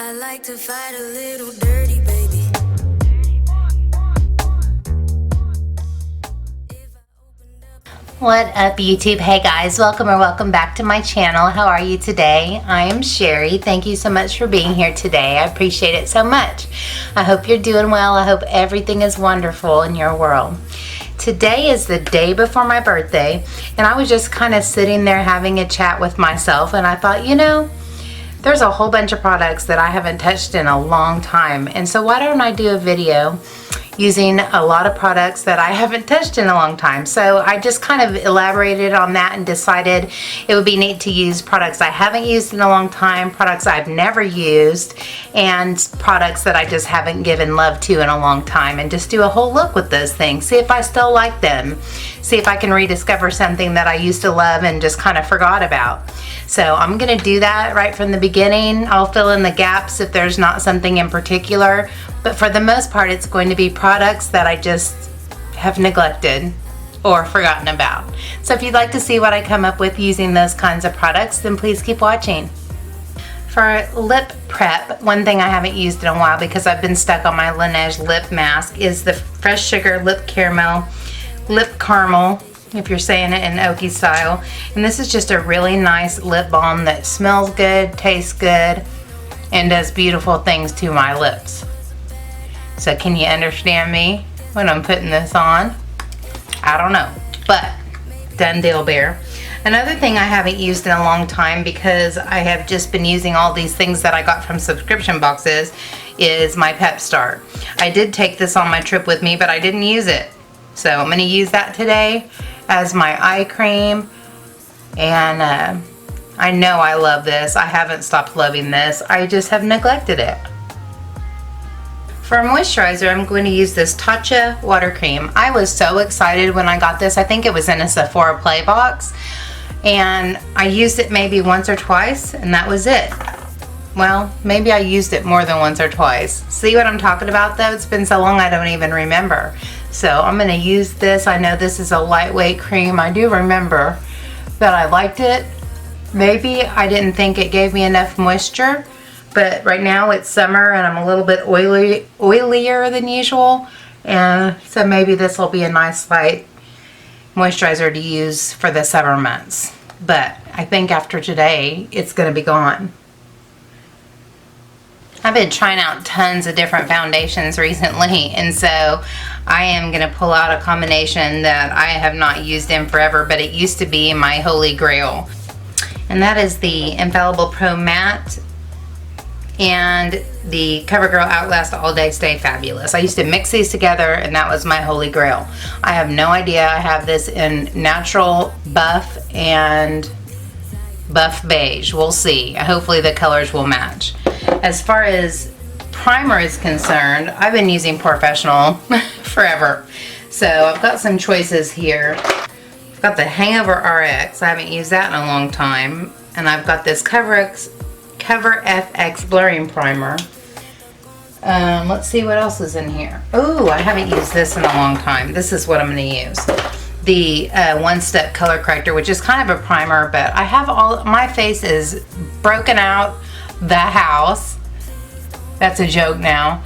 I like to fight a little dirty, baby. What up, YouTube? Hey guys, welcome back to my channel. How are you today? I am Sherry. Thank you so much for being here today. I appreciate it so much. I hope you're doing well. I hope everything is wonderful in your world. Today is the day before my birthday, and I was just kind of sitting there having a chat with myself, and I thought, there's a whole bunch of products that I haven't touched in a long time, and so why don't I do a video using a lot of products that I haven't touched in a long time. So I just kind of elaborated on that and decided it would be neat to use products I haven't used in a long time, products I've never used, and products that I just haven't given love to in a long time, and just do a whole look with those things. See if I still like them. See if I can rediscover something that I used to love and just kind of forgot about. So I'm going to do that right from the beginning. I'll fill in the gaps if there's not something in particular, but for the most part it's going to be products that I just have neglected or forgotten about. So if you'd like to see what I come up with using those kinds of products, then please keep watching. For lip prep, one thing I haven't used in a while because I've been stuck on my Laneige lip mask is the Fresh Sugar Lip Caramel, if you're saying it in Okie style. And this is just a really nice lip balm that smells good, tastes good, and does beautiful things to my lips. So can you understand me when I'm putting this on? I don't know, but done deal bear. Another thing I haven't used in a long time because I have just been using all these things that I got from subscription boxes is my Pep Start. I did take this on my trip with me, but I didn't use it. So I'm going to use that today as my eye cream, and I know I love this. I haven't stopped loving this. I just have neglected it. For moisturizer, I'm going to use this Tatcha water cream. I was so excited when I got this. I think it was in a Sephora Play box, and I used it maybe once or twice, and that was it. Well, maybe I used it more than once or twice. See what I'm talking about though? It's been so long I don't even remember. So I'm going to use this. I know this is a lightweight cream. I do remember that I liked it. Maybe I didn't think it gave me enough moisture, but right now it's summer and I'm a little bit oilier than usual, and so maybe this will be a nice light moisturizer to use for the summer months. But I think after today it's going to be gone. I've been trying out tons of different foundations recently, and so I am going to pull out a combination that I have not used in forever, but it used to be my holy grail. And that is the Infallible Pro Matte and the CoverGirl Outlast All Day Stay Fabulous. I used to mix these together, and that was my holy grail. I have no idea. I have this in natural buff and buff beige. We'll see. Hopefully the colors will match. As far as primer is concerned, I've been using Professional forever. So I've got some choices here. I've got the Hangover RX. I haven't used that in a long time. And I've got this Cover FX Blurring Primer. Let's see what else is in here. Oh, I haven't used this in a long time. This is what I'm going to use. The One Step Color Corrector, which is kind of a primer, but I have my face is broken out the house. That's a joke now.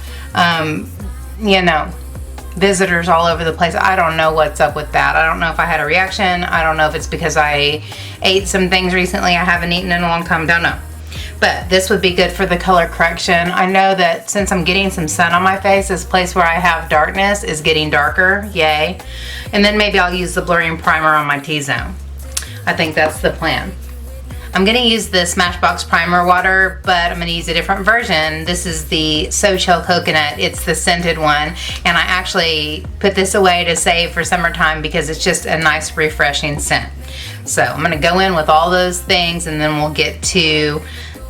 Visitors all over the place. I don't know what's up with that. I don't know if I had a reaction. I don't know if it's because I ate some things recently I haven't eaten in a long time. Don't know. But this would be good for the color correction. I know that since I'm getting some sun on my face, this place where I have darkness is getting darker. Yay. And then maybe I'll use the blurring primer on my T-zone. I think that's the plan. I'm going to use the Smashbox Primer Water, but I'm going to use a different version. This is the So Chill Coconut. It's the scented one, and I actually put this away to save for summertime because it's just a nice refreshing scent. So I'm going to go in with all those things, and then we'll get to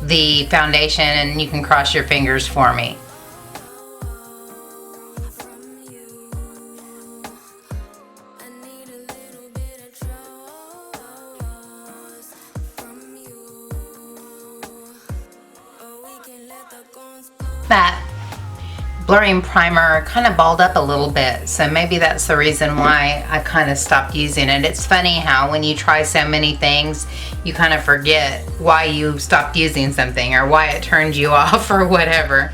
the foundation, and you can cross your fingers for me. That blurring primer kind of balled up a little bit, so maybe that's the reason why I kind of stopped using it. It's funny how when you try so many things, you kind of forget why you stopped using something or why it turned you off or whatever.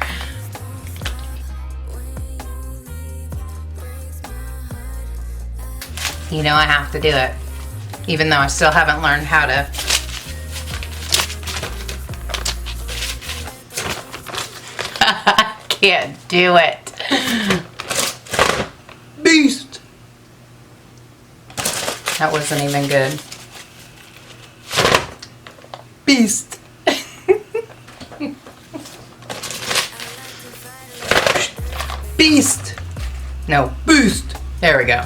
You know I have to do it, even though I still haven't learned how to. I can't do it. Beast! That wasn't even good. Beast! Beast! No, Boost! there we go.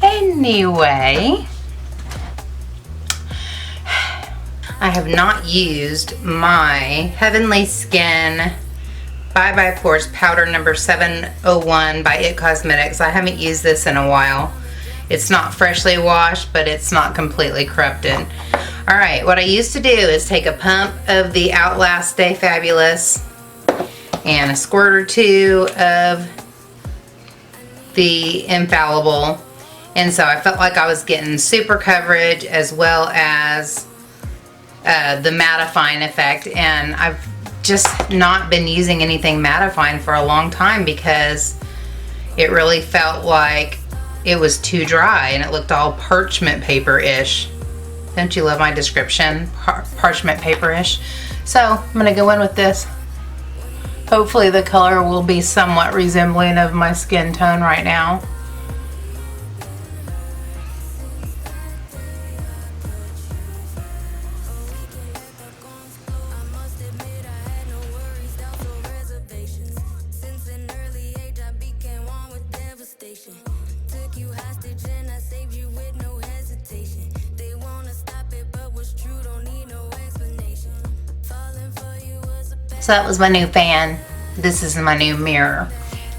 Anyway, I have not used my Heavenly Skin Bye Bye Pores Powder number 701 by IT Cosmetics. I haven't used this in a while. It's not freshly washed, but it's not completely corrupted. Alright, what I used to do is take a pump of the Outlast Stay Fabulous and a squirt or two of the Infallible. And so I felt like I was getting super coverage as well as the mattifying effect. And I've just not been using anything mattifying for a long time because it really felt like it was too dry and it looked all parchment paper-ish. Don't you love my description? Parchment paper-ish. So I'm going to go in with this. Hopefully the color will be somewhat resembling of my skin tone right now. So that was my new fan. This is my new mirror.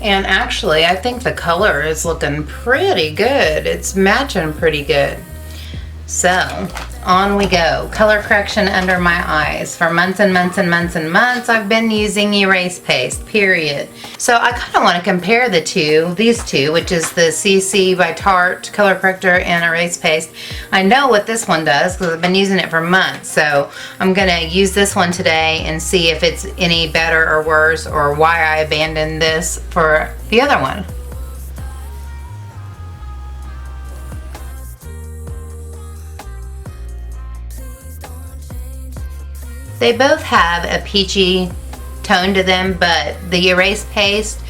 And actually, I think the color is looking pretty good. It's matching pretty good. So, on we go. Color correction under my eyes. For months and months and months and months, I've been using Erase Paste, period. So I kind of want to compare the two, these two, which is the CC by Tarte Color Corrector and Erase Paste. I know what this one does because I've been using it for months. So I'm going to use this one today and see if it's any better or worse or why I abandoned this for the other one. They both have a peachy tone to them, but the Erase Paste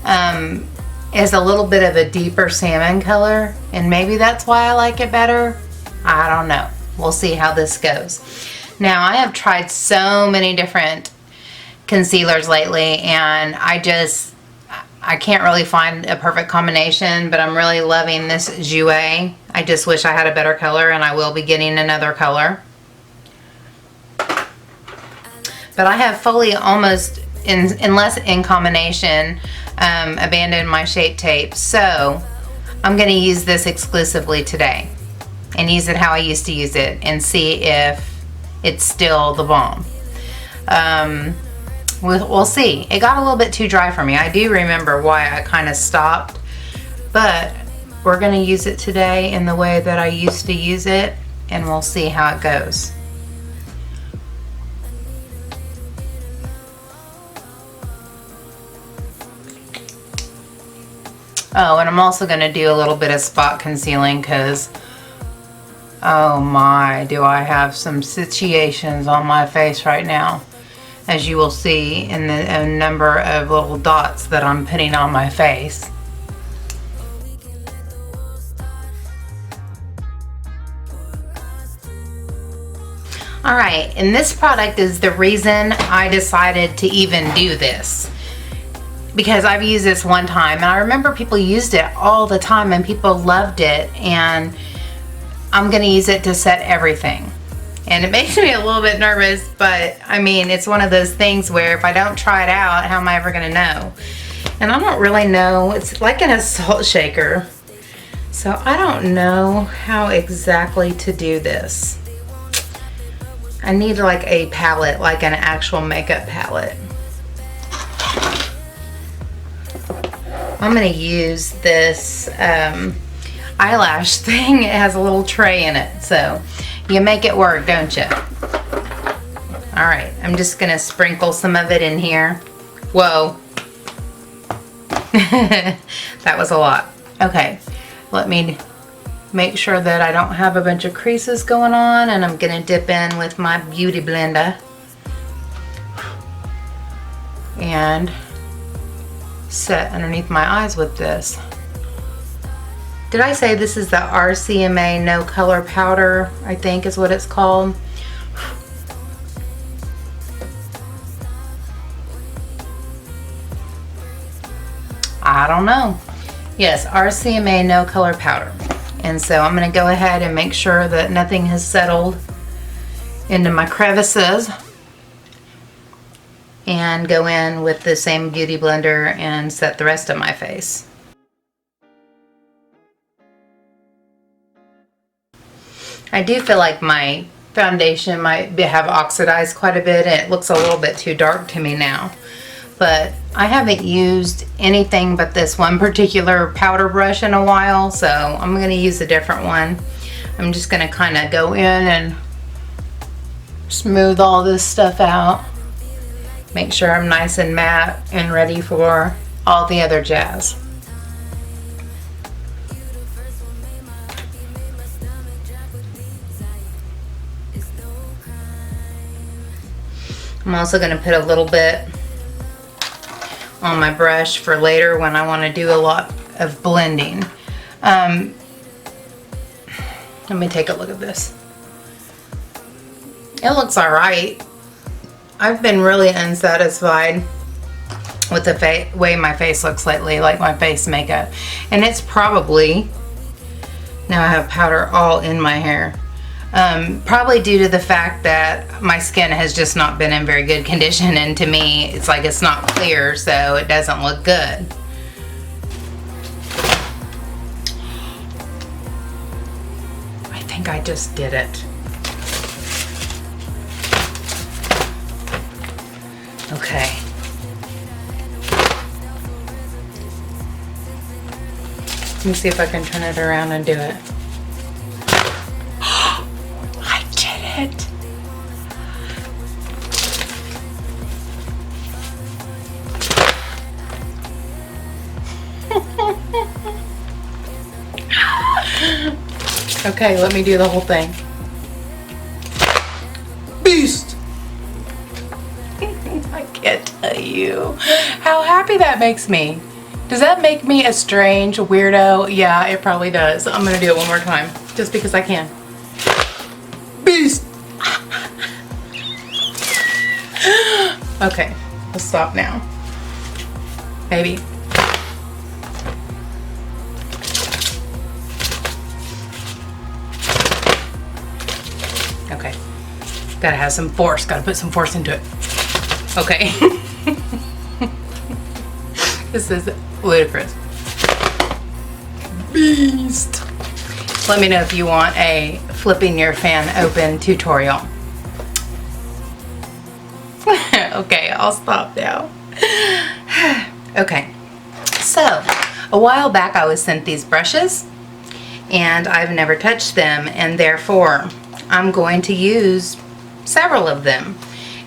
is a little bit of a deeper salmon color, and maybe that's why I like it better. I don't know. We'll see how this goes. Now, I have tried so many different concealers lately, and I can't really find a perfect combination, but I'm really loving this Jouer. I just wish I had a better color, and I will be getting another color. But I have fully almost, unless in combination, abandoned my Shape Tape. So I'm going to use this exclusively today and use it how I used to use it and see if it's still the bomb. We'll see. It got a little bit too dry for me. I do remember why I kind of stopped, but we're going to use it today in the way that I used to use it, and we'll see how it goes. Oh, and I'm also going to do a little bit of spot concealing because, oh my, do I have some situations on my face right now, as you will see in the number of little dots that I'm putting on my face. Alright, and this product is the reason I decided to even do this. Because I've used this one time and I remember people used it all the time and people loved it, and I'm going to use it to set everything. And it makes me a little bit nervous, but I mean, it's one of those things where if I don't try it out, how am I ever going to know? And I don't really know. It's like in a salt shaker. So I don't know how exactly to do this. I need like a palette, like an actual makeup palette. I'm gonna use this eyelash thing. It has a little tray in it, so you make it work, don't you? All right, I'm just gonna sprinkle some of it in here. Whoa. That was a lot. Okay, let me make sure that I don't have a bunch of creases going on, and I'm gonna dip in with my beauty blender and set underneath my eyes with this. Did I say this is the RCMA No Color Powder, I think is what it's called. I don't know. Yes, RCMA No Color Powder. And so I'm going to go ahead and make sure that nothing has settled into my crevices. And go in with the same beauty blender and set the rest of my face. I do feel like my foundation might have oxidized quite a bit, and it looks a little bit too dark to me now. But I haven't used anything but this one particular powder brush in a while, so I'm going to use a different one. I'm just going to kind of go in and smooth all this stuff out. Make sure I'm nice and matte and ready for all the other jazz. I'm also going to put a little bit on my brush for later when I want to do a lot of blending. Let me take a look at this. It looks alright. I've been really unsatisfied with the way my face looks lately, like my face makeup. And it's probably, now I have powder all in my hair. Probably due to the fact that my skin has just not been in very good condition, and to me it's like it's not clear, so it doesn't look good. I think I just did it. Okay. Let me see if I can turn it around and do it. It. Okay, let me do the whole thing. Beast! I can't tell you how happy that makes me. Does that make me a strange weirdo? Yeah, it probably does. I'm gonna do it one more time, just because I can. Beast! Okay, we'll stop now. Maybe. Okay. Gotta have some force. Gotta put some force into it. Okay. This is ludicrous. Beast! Let me know if you want a flipping your fan open tutorial. Okay, I'll stop now. Okay, so a while back I was sent these brushes and I've never touched them, and therefore I'm going to use several of them.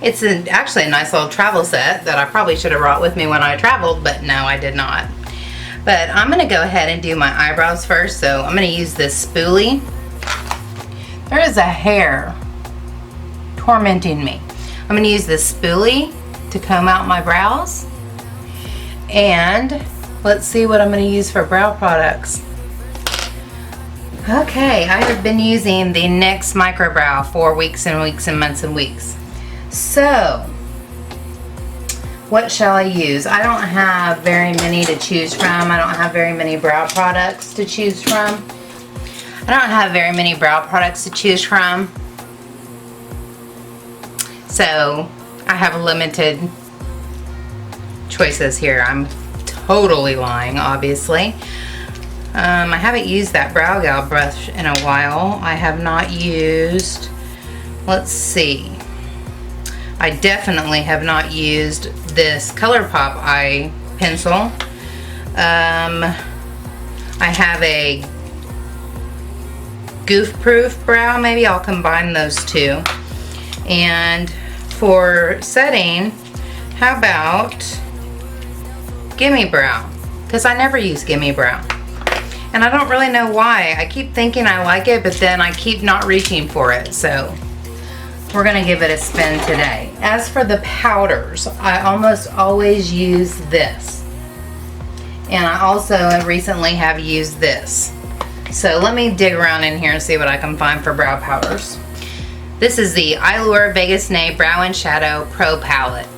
It's actually a nice little travel set that I probably should have brought with me when I traveled, but no, I did not. But I'm going to go ahead and do my eyebrows first, so I'm going to use this spoolie. There is a hair tormenting me. I'm going to use this spoolie to comb out my brows. And let's see what I'm going to use for brow products. Okay, I have been using the NYX Micro Brow for weeks and weeks and months and weeks. So, what shall I use? I don't have very many to choose from. I don't have very many brow products to choose from. So, I have limited choices here. I'm totally lying, obviously. I haven't used that Brow Gal brush in a while. I have not used let's see. I definitely have not used this ColourPop eye pencil. I have a Goof Proof brow. Maybe I'll combine those two. And for setting, how about Gimme Brow? Because I never use Gimme Brow. And I don't really know why. I keep thinking I like it, but then I keep not reaching for it. So we're gonna give it a spin today. As for the powders, I almost always use this. And I also recently have used this. So let me dig around in here and see what I can find for brow powders. This is the Allure Vegas Nay Brow and Shadow Pro Palette.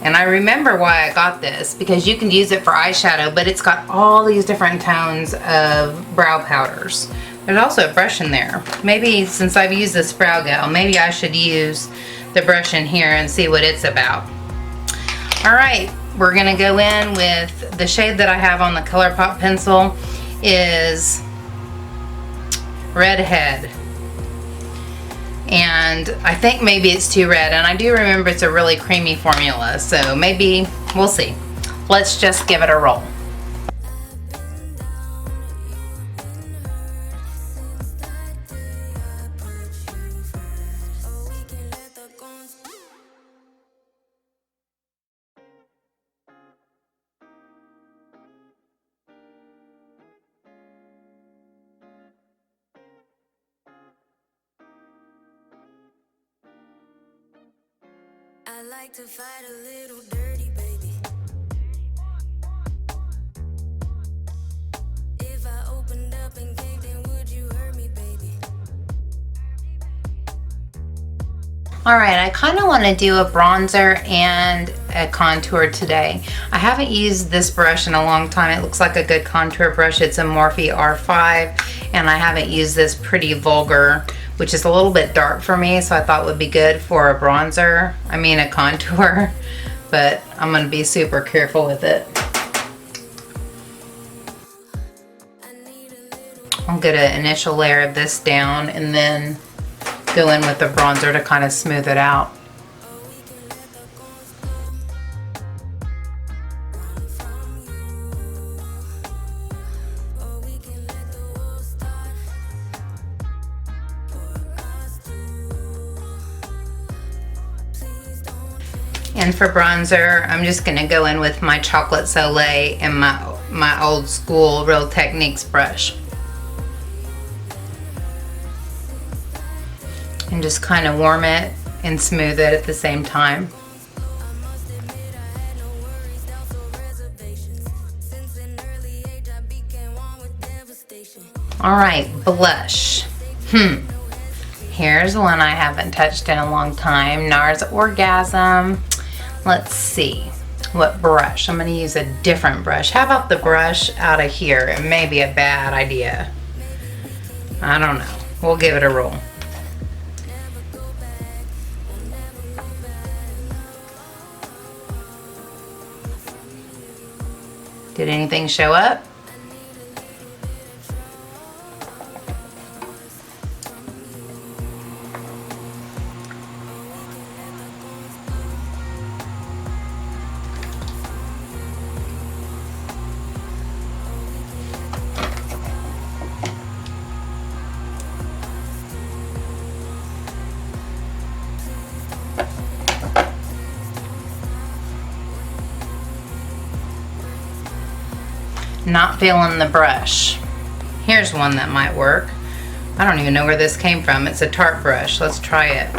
And I remember why I got this, because you can use it for eyeshadow, but it's got all these different tones of brow powders. There's also a brush in there. Maybe since I've used this brow gel, maybe I should use the brush in here and see what it's about. Alright, we're going to go in with the shade that I have on the ColourPop pencil is Redhead. And I think maybe it's too red, and I do remember it's a really creamy formula, so maybe we'll see. Let's just give it a roll. I like to fight a little dirty, baby. If I opened up and caved in, would you hurt me, baby? Alright, I kind of want to do a bronzer and a contour today. I haven't used this brush in a long time. It looks like a good contour brush. It's a Morphe R5, and I haven't used this Pretty Vulgar, which is a little bit dark for me, so I thought would be good for a bronzer. I mean a contour, but I'm going to be super careful with it. I'll get an initial layer of this down and then go in with the bronzer to kind of smooth it out. And for bronzer, I'm just going to go in with my Chocolate Soleil and my old school Real Techniques brush. And just kind of warm it and smooth it at the same time. Alright, blush. Here's one I haven't touched in a long time. NARS Orgasm. Let's see. What brush? I'm going to use a different brush. How about the brush out of here? It may be a bad idea. I don't know. We'll give it a roll. Did anything show up? Not feeling the brush. Here's one that might work. I don't even know where this came from. It's a Tarte brush. Let's try it.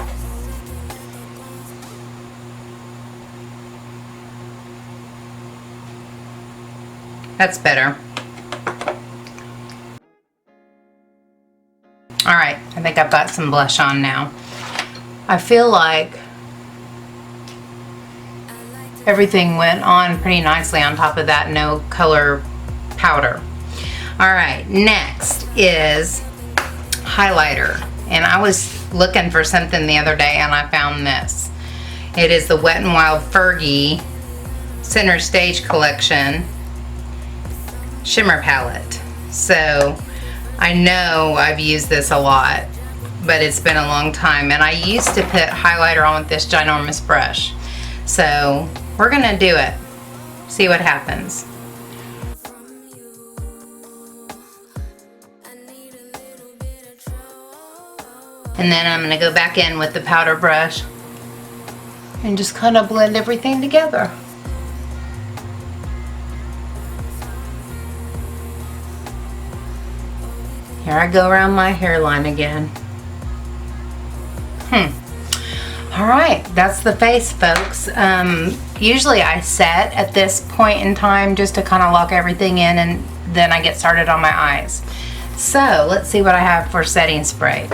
That's better. Alright, I think I've got some blush on now. I feel like everything went on pretty nicely on top of that no color powder. Alright, next is highlighter. And I was looking for something the other day and I found this. It is the Wet n Wild Fergie Center Stage Collection Shimmer Palette. So I know I've used this a lot, but it's been a long time. And I used to put highlighter on with this ginormous brush. So we're gonna do it. See what happens. And then I'm gonna go back in with the powder brush and just kind of blend everything together. Here I go around my hairline again. Alright, that's the face, folks. Usually I set at this point in time just to kind of lock everything in, and then I get started on my eyes. So let's see what I have for setting spray.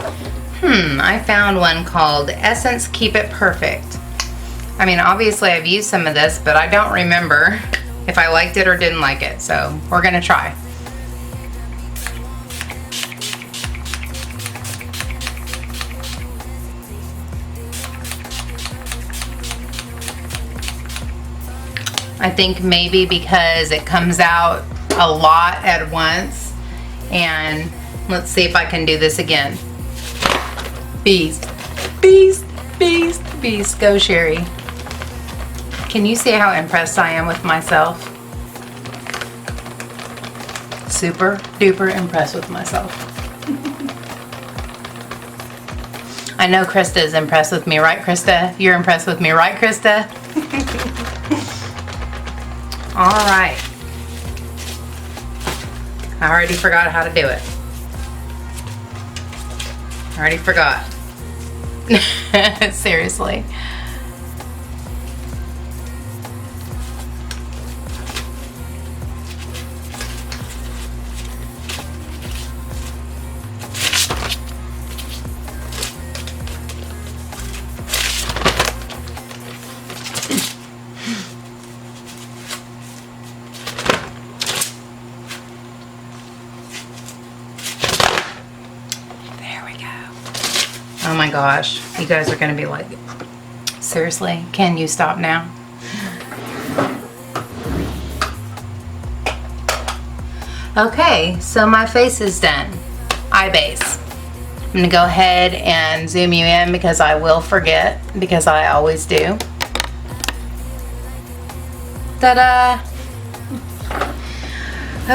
I found one called Essence Keep It Perfect. I mean, obviously I've used some of this, but I don't remember if I liked it or didn't like it. So we're gonna try. I think maybe because it comes out a lot at once. And let's see if I can do this again. Beast, beast, beast, beast. Go, Sherri. Can you see how impressed I am with myself? Super duper impressed with myself. I know Krista is impressed with me, right, Krista? You're impressed with me, right, Krista? All right. I already forgot how to do it. I already forgot. Seriously. Oh my gosh, you guys are gonna be like, seriously, can you stop now? Okay, so my face is done. Eye base. I'm gonna go ahead and zoom you in because I will forget, because I always do. Ta-da!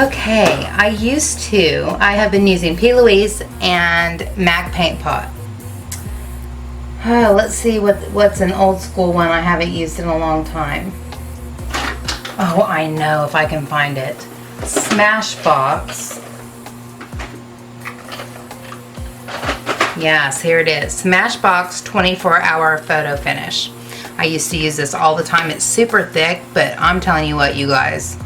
Okay, I have been using P. Louise and MAC Paint Pot. Let's see what's an old school one I haven't used in a long time. Oh, I know if I can find it. Smashbox. Yes, here it is. Smashbox 24-hour photo finish. I used to use this all the time. It's super thick, but I'm telling you what, you guys,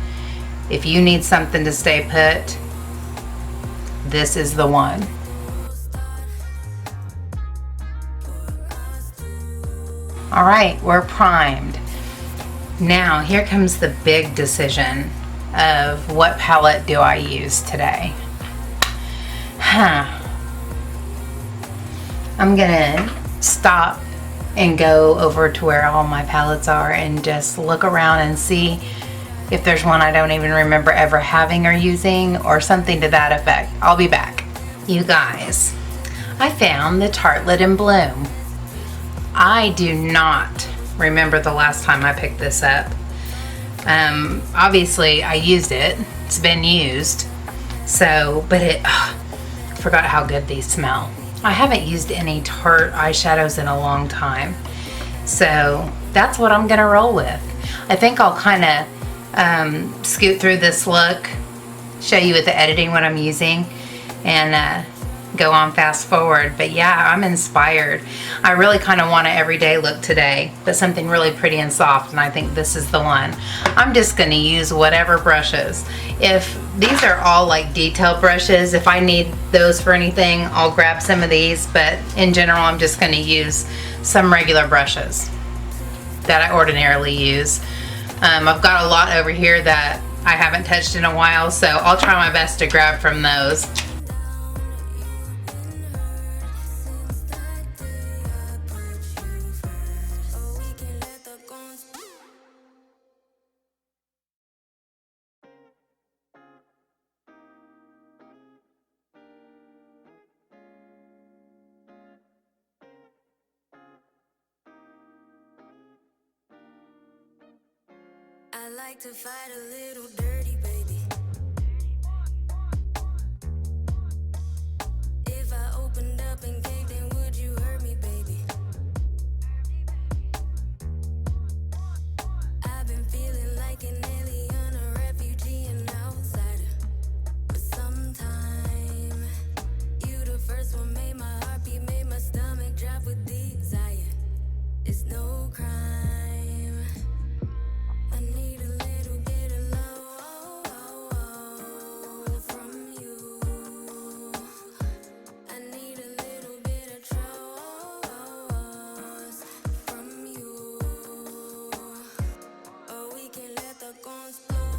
if you need something to stay put, this is the one. All right, we're primed. Now, here comes the big decision of what palette do I use today. I'm gonna stop and go over to where all my palettes are and just look around and see if there's one I don't even remember ever having or using, or something to that effect. I'll be back. You guys, I found the Tartelette in Bloom. I do not remember the last time I picked this up. Obviously I used it. It's been used. So, but I forgot how good these smell. I haven't used any Tarte eyeshadows in a long time. So that's what I'm gonna roll with. I think I'll kind of scoot through this look, show you with the editing what I'm using, and go on fast forward. But yeah, I'm inspired. I really kind of want an everyday look today, but something really pretty and soft, and I think this is the one. I'm just going to use whatever brushes. If these are all like detail brushes, if I need those for anything, I'll grab some of these, but in general I'm just going to use some regular brushes that I ordinarily use. I've got a lot over here that I haven't touched in a while, so I'll try my best to grab from those. I like to fight a little dirty, baby. If I opened up and gave, then would you hurt me, baby? I've been feeling like an alien, a refugee, an outsider. But sometime, you the first one made my heartbeat, made my stomach drop with desire. It's no crime. I need a little bit of love from you. I need a little bit of trust from you. Or we can let the guns blow.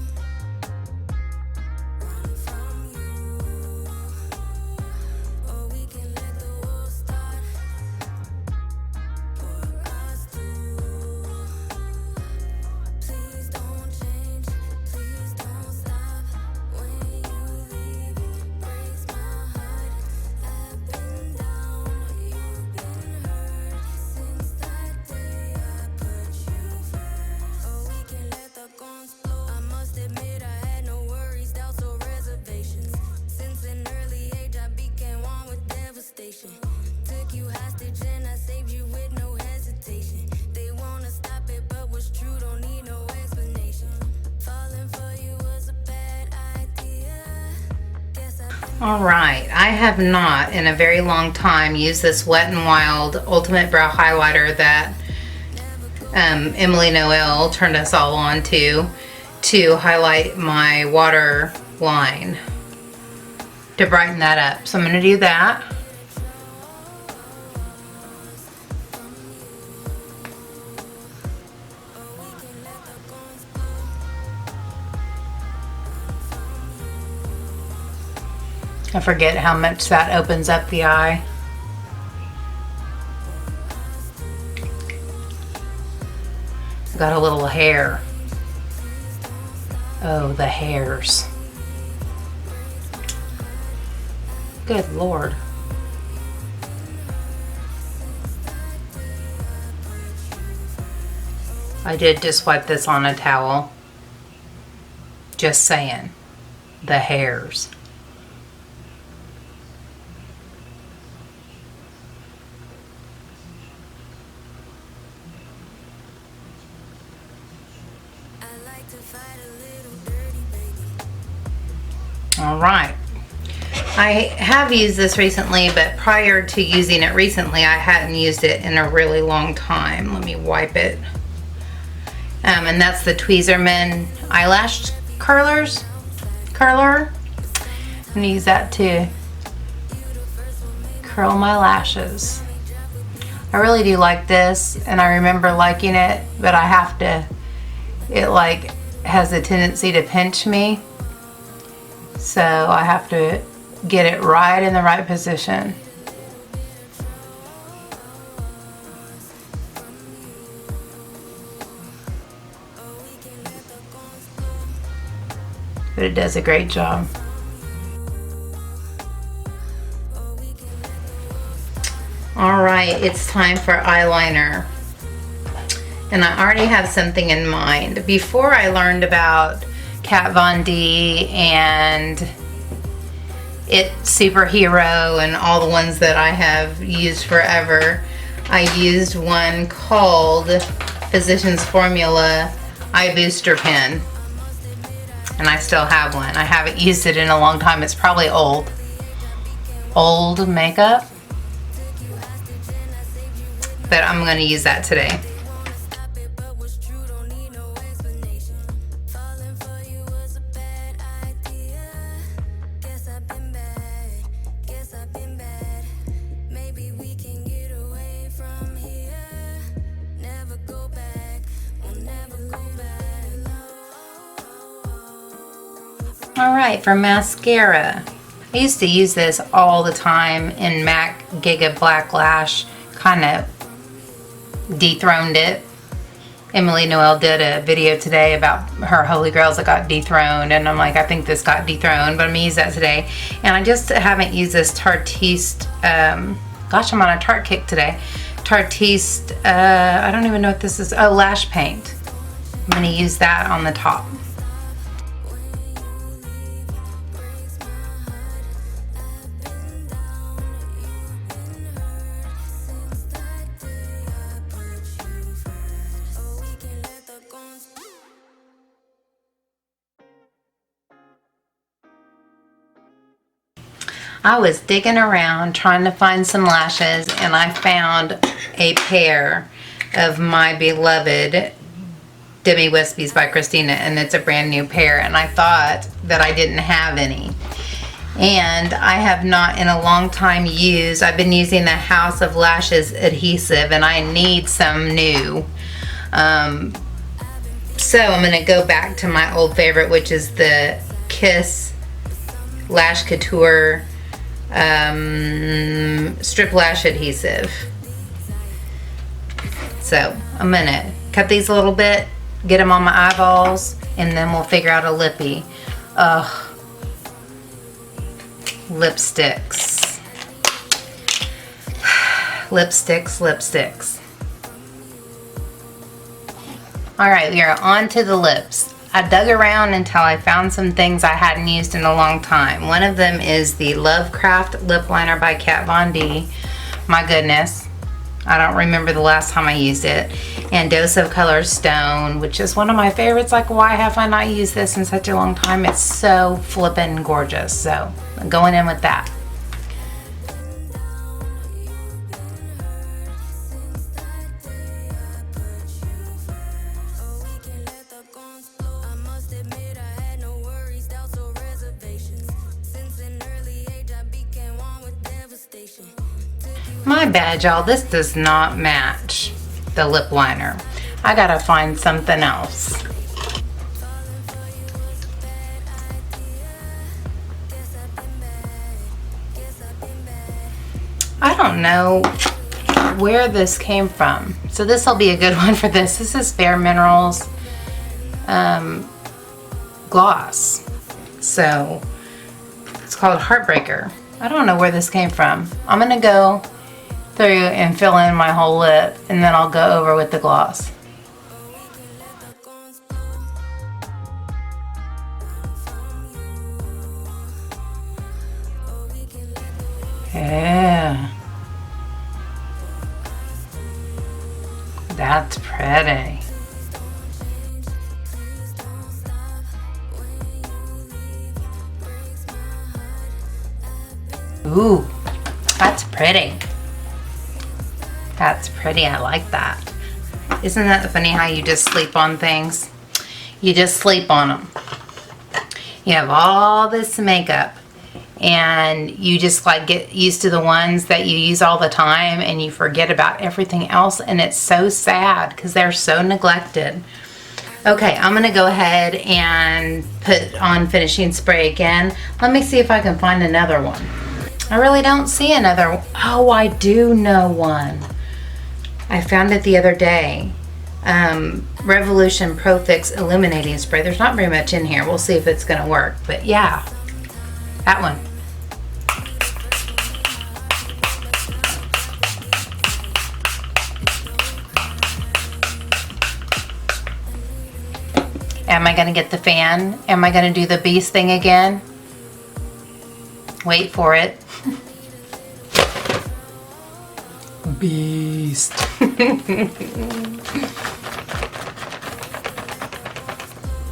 Run from you. Or we can let the war start for us two. Please don't change, please don't stop. When you leave, it breaks my heart. I've been down, you've been hurt. Since that day I put you first. Oh, we can let the guns blow. I must admit I had no worries, doubts or reservations. Since an early age I became one with devastation. Took you hostage and I saved you with no hesitation. They wanna stop it, but what's true don't need no explanation. Falling for you was a bad idea. Guess I've been All right, I have not in a very long time used this Wet n Wild Ultimate Brow Highlighter that Emily Noel turned us all on to highlight my water line, to brighten that up. So I'm going to do that. I forget how much that opens up the eye. Got a little hair. Oh, the hairs. Good Lord. I did just wipe this on a towel. Just saying. The hairs. I like to fight a little dirty, baby. All right. I have used this recently, but prior to using it recently, I hadn't used it in a really long time. Let me wipe it. And that's the Tweezerman eyelash curler. I'm gonna use that to curl my lashes. I really do like this, and I remember liking it, but I have to, it like has a tendency to pinch me. So I have to get it right in the right position. But it does a great job. All right, it's time for eyeliner. And I already have something in mind. Before I learned about Kat Von D and It Superhero and all the ones that I have used forever, I used one called Physicians Formula Eye Booster Pen. And I still have one. I haven't used it in a long time. It's probably old makeup. But I'm going to use that today. Alright, for mascara. I used to use this all the time in MAC Giga Black Lash. Kind of dethroned it. Emily Noel did a video today about her Holy Grails that got dethroned, and I'm like, I think this got dethroned, but I'm going to use that today. And I just haven't used this Tartiste, gosh, I'm on a Tarte kick today. Tartiste, I don't even know what this is. Oh, lash paint. I'm gonna use that on the top. I was digging around trying to find some lashes, and I found a pair of my beloved Demi Wispies by Christina, and it's a brand new pair, and I thought that I didn't have any. And I have not in a long time used, I've been using the House of Lashes adhesive, and I need some new. So I'm going to go back to my old favorite, which is the Kiss Lash Couture strip lash adhesive. So I'm going to cut these a little bit, get them on my eyeballs, and then we'll figure out a lippy. Ugh. Lipsticks. Lipsticks. Alright, we are on to the lips. I dug around until I found some things I hadn't used in a long time. One of them is the Lovecraft Lip Liner by Kat Von D. My goodness, I don't remember the last time I used it. And Dose of Color Stone, which is one of my favorites. Like, why have I not used this in such a long time? It's so flippin' gorgeous. So, I'm going in with that. My bad, y'all. This does not match the lip liner. I gotta find something else. I don't know where this came from. So this will be a good one for this. This is Bare Minerals gloss. So it's called Heartbreaker. I don't know where this came from. I'm gonna go through and fill in my whole lip, and then I'll go over with the gloss. Yeah. That's pretty. Ooh, that's pretty. That's pretty, I like that. Isn't that funny how you just sleep on things? You just sleep on them. You have all this makeup and you just like get used to the ones that you use all the time and you forget about everything else, and it's so sad because they're so neglected. Okay, I'm gonna go ahead and put on finishing spray again. Let me see if I can find another one. I really don't see another. Oh, I do know one. I found it the other day. Revolution Pro Fix Illuminating Spray. There's not very much in here. We'll see if it's gonna work. But yeah, that one. Am I gonna get the fan? Am I gonna do the beast thing again? Wait for it. Beast.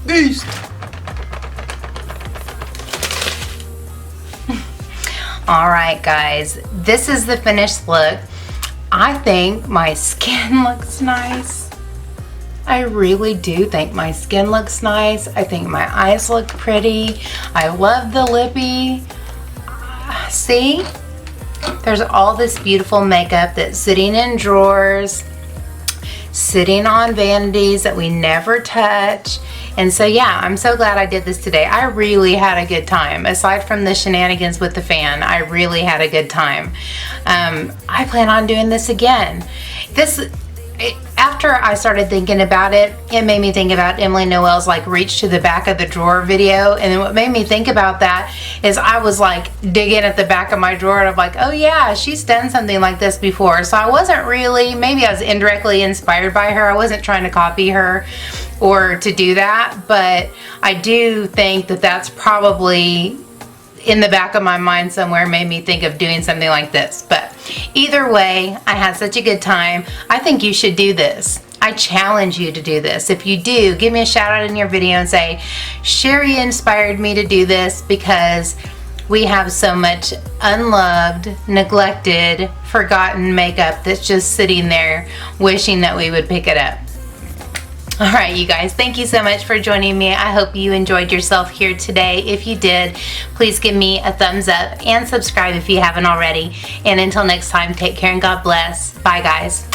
Beast. All right, guys, this is the finished look. I think my skin looks nice. I really do think my skin looks nice. I think my eyes look pretty. I love the lippy. See? There's all this beautiful makeup that's sitting in drawers, sitting on vanities that we never touch. And so yeah, I'm so glad I did this today. I really had a good time. Aside from the shenanigans with the fan, I really had a good time. I plan on doing this again. after I started thinking about it, it made me think about Emily Noel's like reach to the back of the drawer video. And then what made me think about that is I was like digging at the back of my drawer and I'm like, oh yeah, she's done something like this before. So I wasn't really, maybe I was indirectly inspired by her. I wasn't trying to copy her or to do that, but I do think that that's probably in the back of my mind somewhere made me think of doing something like this. But either way, I had such a good time. I think you should do this. I challenge you to do this. If you do, give me a shout out in your video and say, Sherri inspired me to do this because we have so much unloved, neglected, forgotten makeup that's just sitting there wishing that we would pick it up. All right, you guys, thank you so much for joining me. I hope you enjoyed yourself here today. If you did, please give me a thumbs up and subscribe if you haven't already. And until next time, take care and God bless. Bye, guys.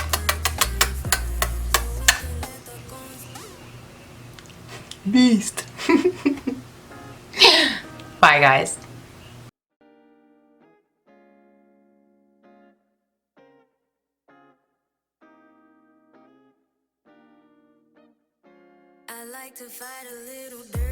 Beast. Bye, guys. I like to fight a little dirty.